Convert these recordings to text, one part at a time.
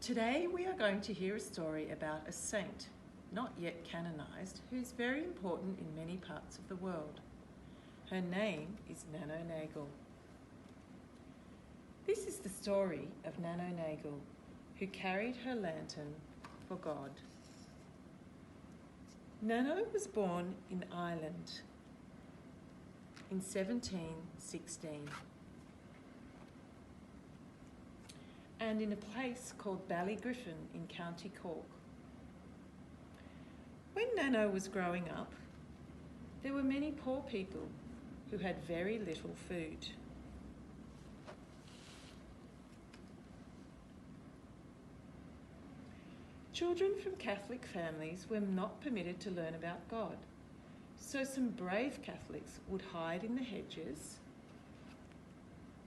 Today we are going to hear a story about a saint, not yet canonized, who is very important in many parts of the world. Her name is Nano Nagle. This is the story of Nano Nagle, who carried her lantern for God. Nano was born in Ireland in 1716 and in a place called Ballygriffin in County Cork. When Nano was growing up, there were many poor people who had very little food. Children from Catholic families were not permitted to learn about God, so some brave Catholics would hide in the hedges,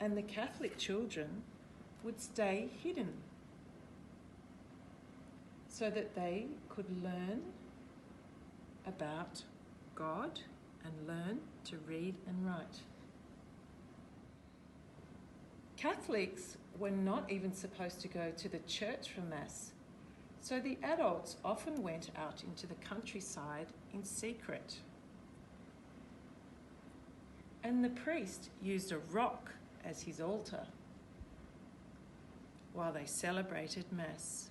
and the Catholic children would stay hidden so that they could learn about God and learn to read and write. Catholics were not even supposed to go to the church for Mass, so the adults often went out into the countryside in secret. And the priest used a rock as his altar while they celebrated Mass.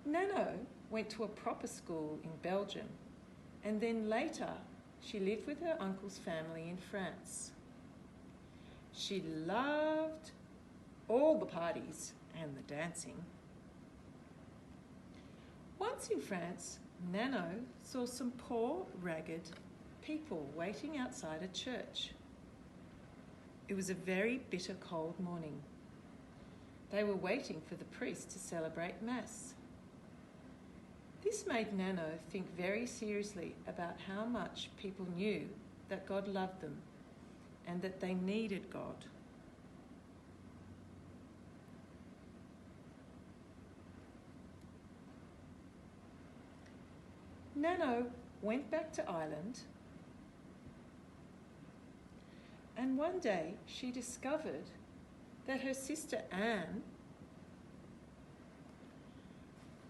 Nano went to a proper school in Belgium, and then later she lived with her uncle's family in France. She loved all the parties and the dancing. Once in France, Nano saw some poor, ragged people waiting outside a church. It was a very bitter cold morning. They were waiting for the priest to celebrate Mass. This made Nano think very seriously about how much people knew that God loved them and that they needed God. Nano went back to Ireland, and one day she discovered that her sister Anne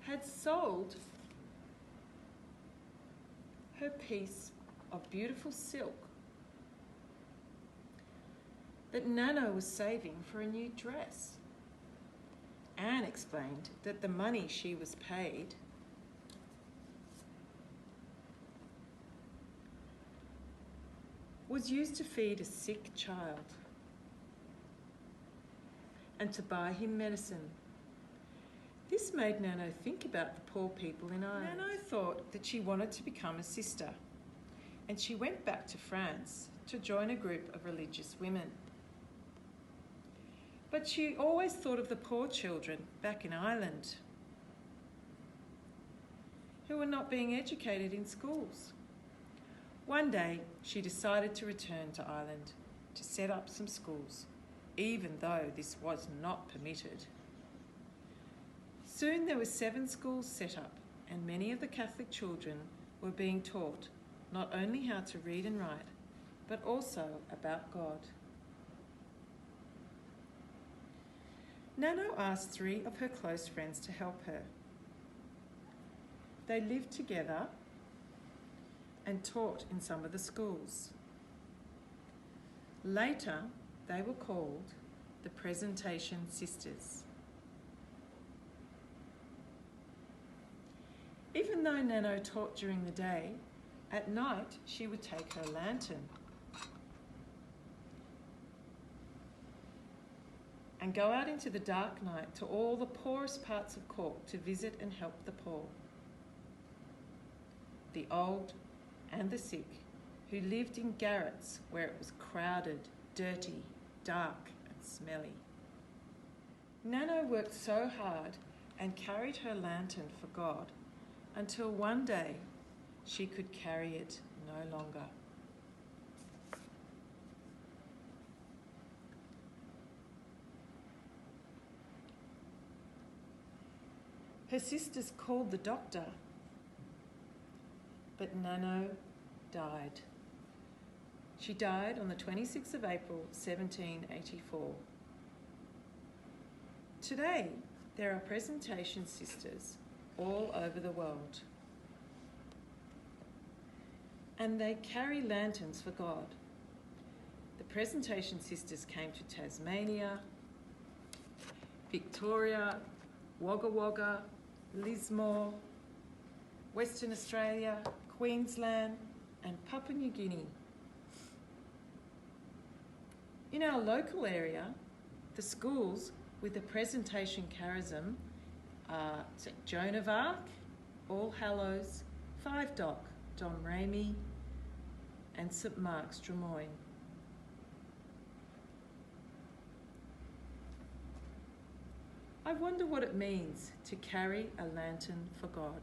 had sold her piece of beautiful silk that Nano was saving for a new dress. Anne explained that the money she was paid was used to feed a sick child and to buy him medicine. This made Nano think about the poor people in Ireland. Nano thought that she wanted to become a sister, and she went back to France to join a group of religious women. But she always thought of the poor children back in Ireland who were not being educated in schools. One day, she decided to return to Ireland to set up some schools, even though this was not permitted. Soon there were 7 schools set up, and many of the Catholic children were being taught not only how to read and write, but also about God. Nano asked 3 of her close friends to help her. They lived together and taught in some of the schools. Later, they were called the Presentation Sisters. Even though Nano taught during the day, at night she would take her lantern and go out into the dark night to all the poorest parts of Cork to visit and help the poor, the old and the sick, who lived in garrets where it was crowded, dirty, dark and smelly. Nano worked so hard and carried her lantern for God until one day she could carry it no longer. Her sisters called the doctor, but Nano died. She died on the 26th of April, 1784. Today, there are presentation sisters all over the world. And they carry lanterns for God. The presentation sisters came to Tasmania, Victoria, Wagga Wagga, Lismore, Western Australia, Queensland, and Papua New Guinea. In our local area, the schools with the presentation charism are St Joan of Arc, All Hallows, Five Dock, Domremy, and St Mark's, Drummoyne. I wonder what it means to carry a lantern for God.